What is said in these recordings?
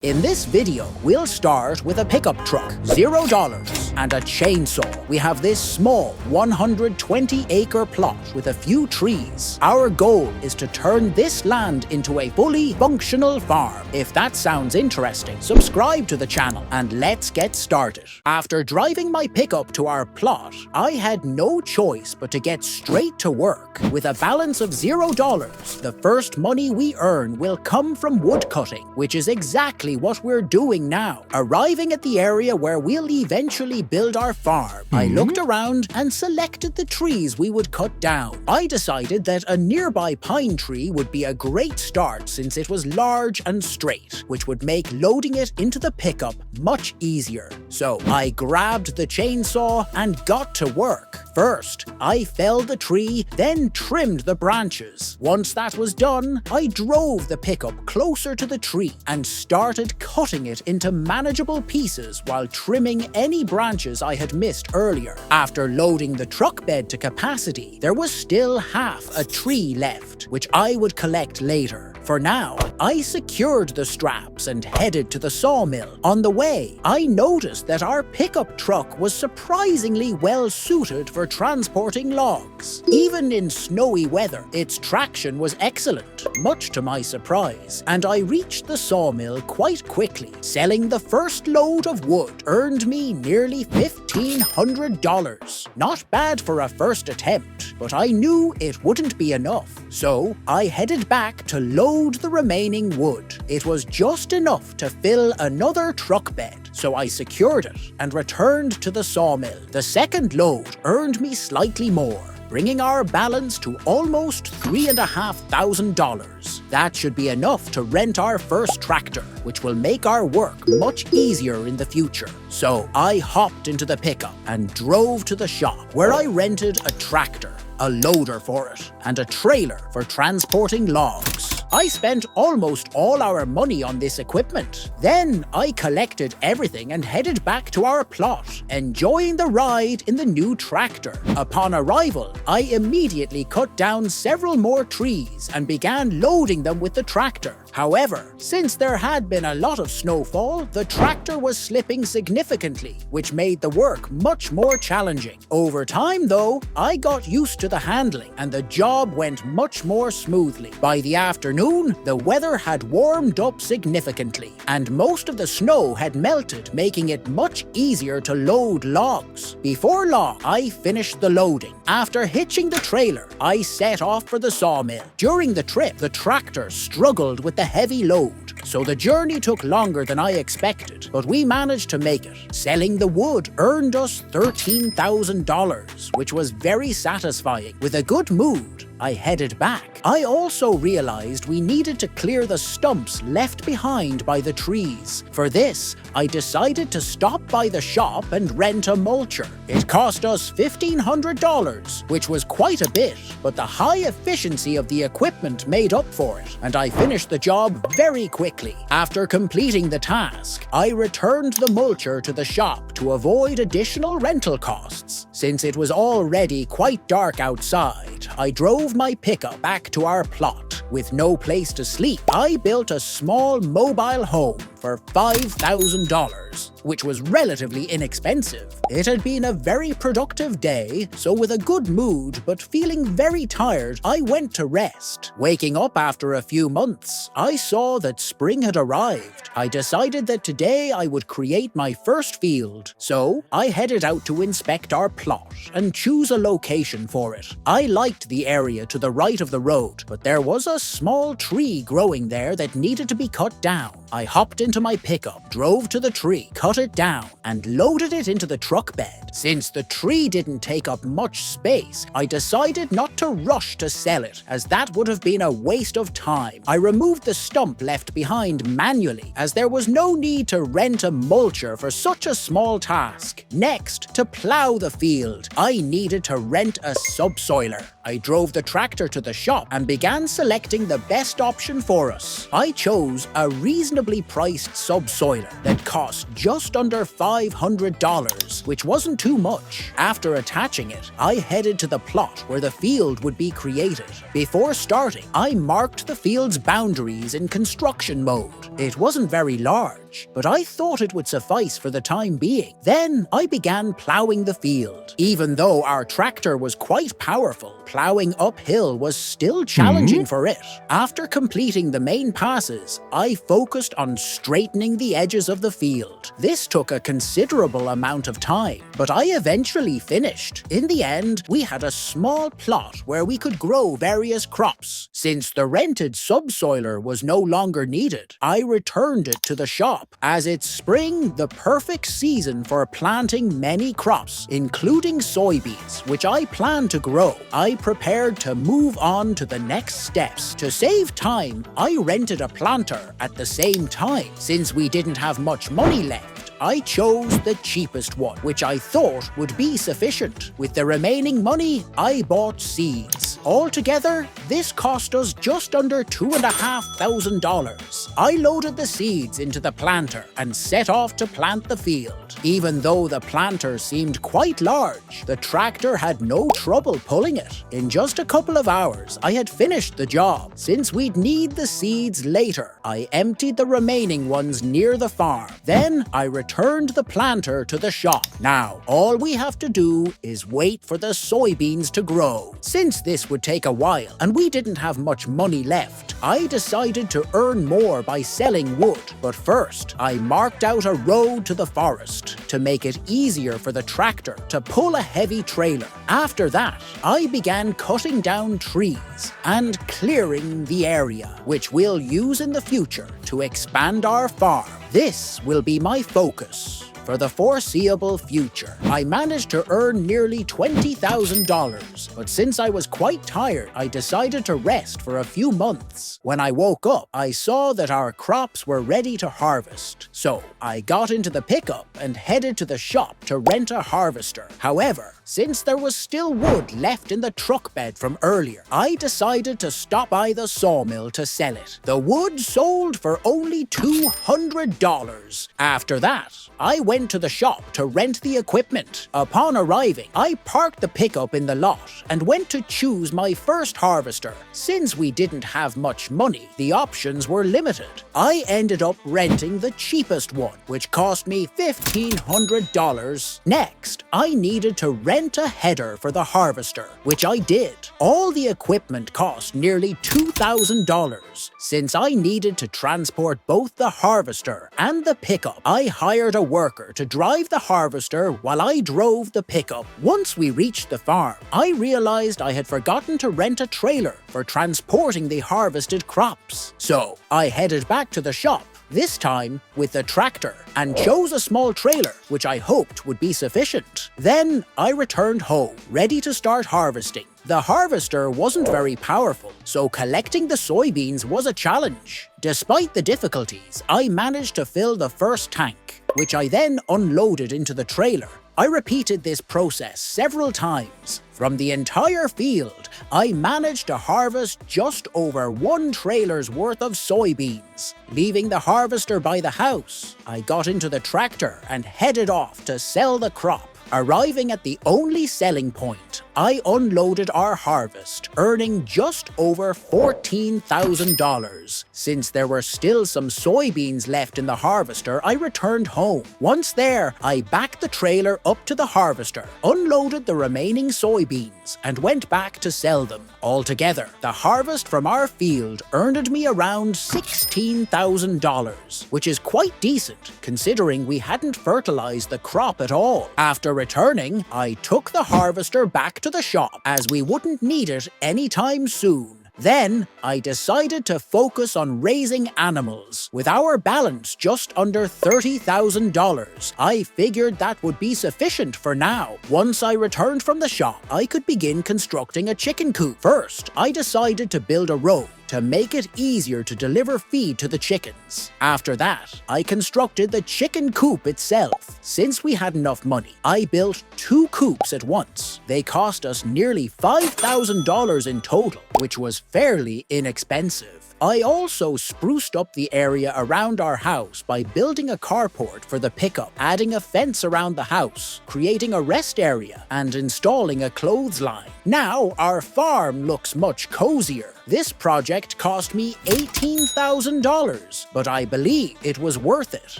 In this video, we'll start with a pickup truck, $0, and a chainsaw. We have this small 120-acre plot with a few trees. Our goal is to turn this land into a fully functional farm. If that sounds interesting, subscribe to the channel and let's get started. After driving my pickup to our plot, I had no choice but to get straight to work. With a balance of $0, the first money we earn will come from wood cutting, which is exactly what we're doing now. Arriving at the area where we'll eventually build our farm, I looked around and selected the trees we would cut down. I decided that a nearby pine tree would be a great start since it was large and straight, which would make loading it into the pickup much easier. So I grabbed the chainsaw and got to work. First, I felled the tree, then trimmed the branches. Once that was done, I drove the pickup closer to the tree and started cutting it into manageable pieces while trimming any branches I had missed earlier. After loading the truck bed to capacity, there was still half a tree left, which I would collect later. For now, I secured the straps and headed to the sawmill. On the way, I noticed that our pickup truck was surprisingly well suited for transporting logs. Even in snowy weather, its traction was excellent, much to my surprise, and I reached the sawmill quite quickly. Selling the first load of wood earned me nearly $1,500. Not bad for a first attempt, but I knew it wouldn't be enough, so I headed back to load the remaining wood. It was just enough to fill another truck bed, so I secured it and returned to the sawmill. The second load earned me slightly more, bringing our balance to almost $3,500. That should be enough to rent our first tractor, which will make our work much easier in the future. So I hopped into the pickup and drove to the shop, where I rented a tractor, a loader for it, and a trailer for transporting logs. I spent almost all our money on this equipment. Then I collected everything and headed back to our plot, enjoying the ride in the new tractor. Upon arrival, I immediately cut down several more trees and began loading them with the tractor. However, since there had been a lot of snowfall, the tractor was slipping significantly, which made the work much more challenging. Over time, though, I got used to the handling and the job went much more smoothly. By the afternoon, the weather had warmed up significantly, and most of the snow had melted, making it much easier to load logs. Before long, I finished the loading. After hitching the trailer, I set off for the sawmill. During the trip, the tractor struggled with the heavy load, so the journey took longer than I expected, but we managed to make it. Selling the wood earned us $13,000, which was very satisfying. With a good mood, I headed back. I also realized we needed to clear the stumps left behind by the trees. For this, I decided to stop by the shop and rent a mulcher. It cost us $1,500, which was quite a bit, but the high efficiency of the equipment made up for it, and I finished the job very quickly. After completing the task, I returned the mulcher to the shop to avoid additional rental costs. Since it was already quite dark outside, I drove my pickup back to our plot. With no place to sleep, I built a small mobile home for $5,000, which was relatively inexpensive. It had been a very productive day, so with a good mood but feeling very tired, I went to rest. Waking up after a few months, I saw that spring had arrived. I decided that today I would create my first field, so I headed out to inspect our plot and choose a location for it. I liked the area to the right of the road, but there was a small tree growing there that needed to be cut down. I hopped into my pickup, drove to the tree, cut it down, and loaded it into the truck bed. Since the tree didn't take up much space, I decided not to rush to sell it, as that would have been a waste of time. I removed the stump left behind manually, as there was no need to rent a mulcher for such a small task. Next, to plow the field, I needed to rent a subsoiler. I drove the tractor to the shop and began selecting the best option for us. I chose a reasonable reasonably priced subsoiler that cost just under $500, which wasn't too much. After attaching it, I headed to the plot where the field would be created. Before starting, I marked the field's boundaries in construction mode. It wasn't very large, but I thought it would suffice for the time being. Then I began plowing the field. Even though our tractor was quite powerful, plowing uphill was still challenging for it. After completing the main passes, I focused on straightening the edges of the field. This took a considerable amount of time, but I eventually finished. In the end, we had a small plot where we could grow various crops. Since the rented subsoiler was no longer needed, I returned it to the shop, as it's spring, the perfect season for planting many crops, including soybeans, which I plan to grow. I prepared to move on to the next steps. To save time, I rented a planter at the same time. Since we didn't have much money left, I chose the cheapest one, which I thought would be sufficient. With the remaining money, I bought seeds. Altogether, this cost us just under $2,500. I loaded the seeds into the planter and set off to plant the field. Even though the planter seemed quite large, the tractor had no trouble pulling it. In just a couple of hours, I had finished the job. Since we'd need the seeds later, I emptied the remaining ones near the farm. Then I returned the planter to the shop. Now, all we have to do is wait for the soybeans to grow. Since this would take a while and we didn't have much money left, I decided to earn more by selling wood. But first, I marked out a road to the forest to make it easier for the tractor to pull a heavy trailer. After that, I began cutting down trees and clearing the area, which we'll use in the future to expand our farm. This will be my focus for the foreseeable future. I managed to earn nearly $20,000, but since I was quite tired, I decided to rest for a few months. When I woke up, I saw that our crops were ready to harvest. So I got into the pickup and headed to the shop to rent a harvester. However, since there was still wood left in the truck bed from earlier, I decided to stop by the sawmill to sell it. The wood sold for only $200. After that, I went to the shop to rent the equipment. Upon arriving, I parked the pickup in the lot and went to choose my first harvester. Since we didn't have much money, the options were limited. I ended up renting the cheapest one, which cost me $1,500. Next, I needed to rent a header for the harvester, which I did. All the equipment cost nearly $2,000. Since I needed to transport both the harvester and the pickup, I hired a worker to drive the harvester while I drove the pickup. Once we reached the farm, I realized I had forgotten to rent a trailer for transporting the harvested crops. So I headed back to the shop, this time with the tractor, and chose a small trailer, which I hoped would be sufficient. Then I returned home, ready to start harvesting. The harvester wasn't very powerful, so collecting the soybeans was a challenge. Despite the difficulties, I managed to fill the first tank, which I then unloaded into the trailer. I repeated this process several times. From the entire field, I managed to harvest just over 1 trailer's worth of soybeans. Leaving the harvester by the house, I got into the tractor and headed off to sell the crop. Arriving at the only selling point, I unloaded our harvest, earning just over $14,000. Since there were still some soybeans left in the harvester, I returned home. Once there, I backed the trailer up to the harvester, unloaded the remaining soybeans, and went back to sell them. Altogether, the harvest from our field earned me around $16,000, which is quite decent considering we hadn't fertilized the crop at all. After returning, I took the harvester back to the shop as we wouldn't need it anytime soon. Then, I decided to focus on raising animals. With our balance just under $30,000, I figured that would be sufficient for now. Once I returned from the shop, I could begin constructing a chicken coop. First, I decided to build a road to make it easier to deliver feed to the chickens. After that, I constructed the chicken coop itself. Since we had enough money, I built 2 coops at once. They cost us nearly $5,000 in total, which was fairly inexpensive. I also spruced up the area around our house by building a carport for the pickup, adding a fence around the house, creating a rest area, and installing a clothesline. Now our farm looks much cozier. This project cost me $18,000, but I believe it was worth it.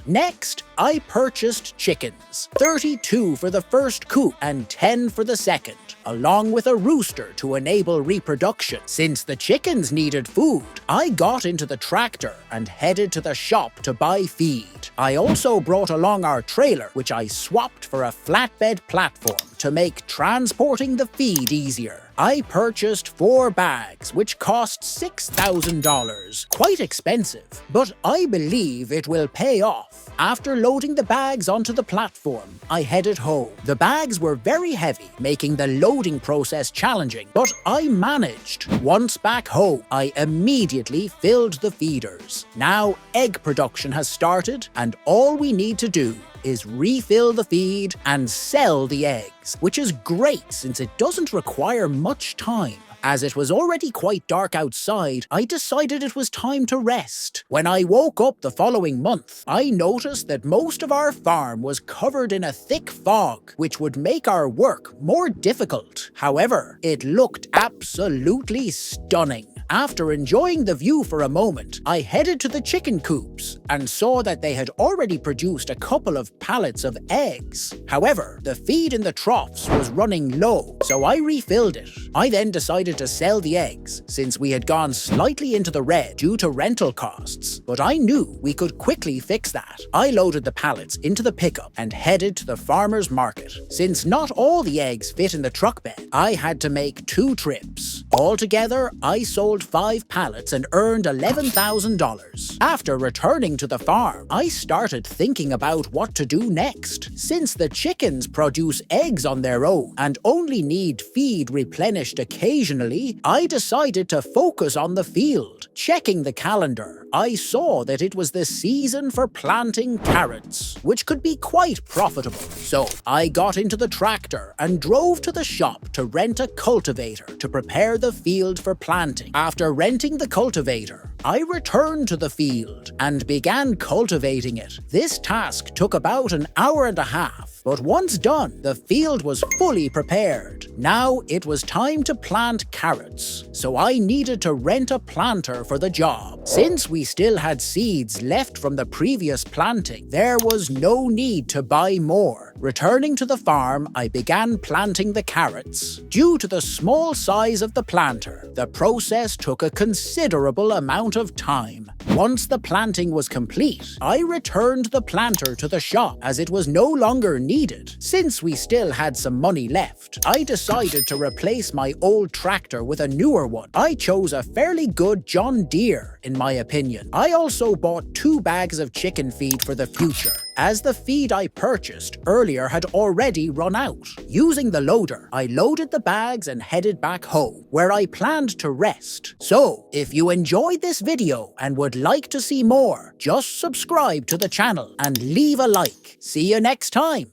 Next, I purchased chickens, 32 for the first coop and 10 for the second, along with a rooster to enable reproduction. Since the chickens needed food, I got into the tractor and headed to the shop to buy feed. I also brought along our trailer, which I swapped for a flatbed platform to make transporting the feed easier. I purchased 4 bags, which cost $6,000. Quite expensive, but I believe it will pay off. After loading the bags onto the platform, I headed home. The bags were very heavy, making the loading process challenging, but I managed. Once back home, I immediately filled the feeders. Now egg production has started, and all we need to do is refill the feed and sell the eggs, which is great since it doesn't require much time. As it was already quite dark outside, I decided it was time to rest. When I woke up the following month, I noticed that most of our farm was covered in a thick fog, which would make our work more difficult. However, it looked absolutely stunning. After enjoying the view for a moment, I headed to the chicken coops and saw that they had already produced a couple of pallets of eggs. However, the feed in the troughs was running low, so I refilled it. I then decided to sell the eggs, since we had gone slightly into the red due to rental costs, but I knew we could quickly fix that. I loaded the pallets into the pickup and headed to the farmer's market. Since not all the eggs fit in the truck bed, I had to make 2 trips. Altogether, I sold 5 pallets and earned $11,000. After returning to the farm, I started thinking about what to do next. Since the chickens produce eggs on their own and only need feed replenished occasionally, I decided to focus on the field. Checking the calendar, I saw that it was the season for planting carrots, which could be quite profitable. So I got into the tractor and drove to the shop to rent a cultivator to prepare the field for planting. After renting the cultivator, I returned to the field and began cultivating it. This task took about an hour and a half, but once done, the field was fully prepared. Now it was time to plant carrots, so I needed to rent a planter for the job. Since we still had seeds left from the previous planting, there was no need to buy more. Returning to the farm, I began planting the carrots. Due to the small size of the planter, the process took a considerable amount of time. Once the planting was complete, I returned the planter to the shop as it was no longer needed. Since we still had some money left, I decided to replace my old tractor with a newer one. I chose a fairly good John Deere, in my opinion. I also bought 2 bags of chicken feed for the future, as the feed I purchased earlier had already run out. Using the loader, I loaded the bags and headed back home, where I planned to rest. So, if you enjoyed this video and would like to see more, just subscribe to the channel and leave a like. See you next time!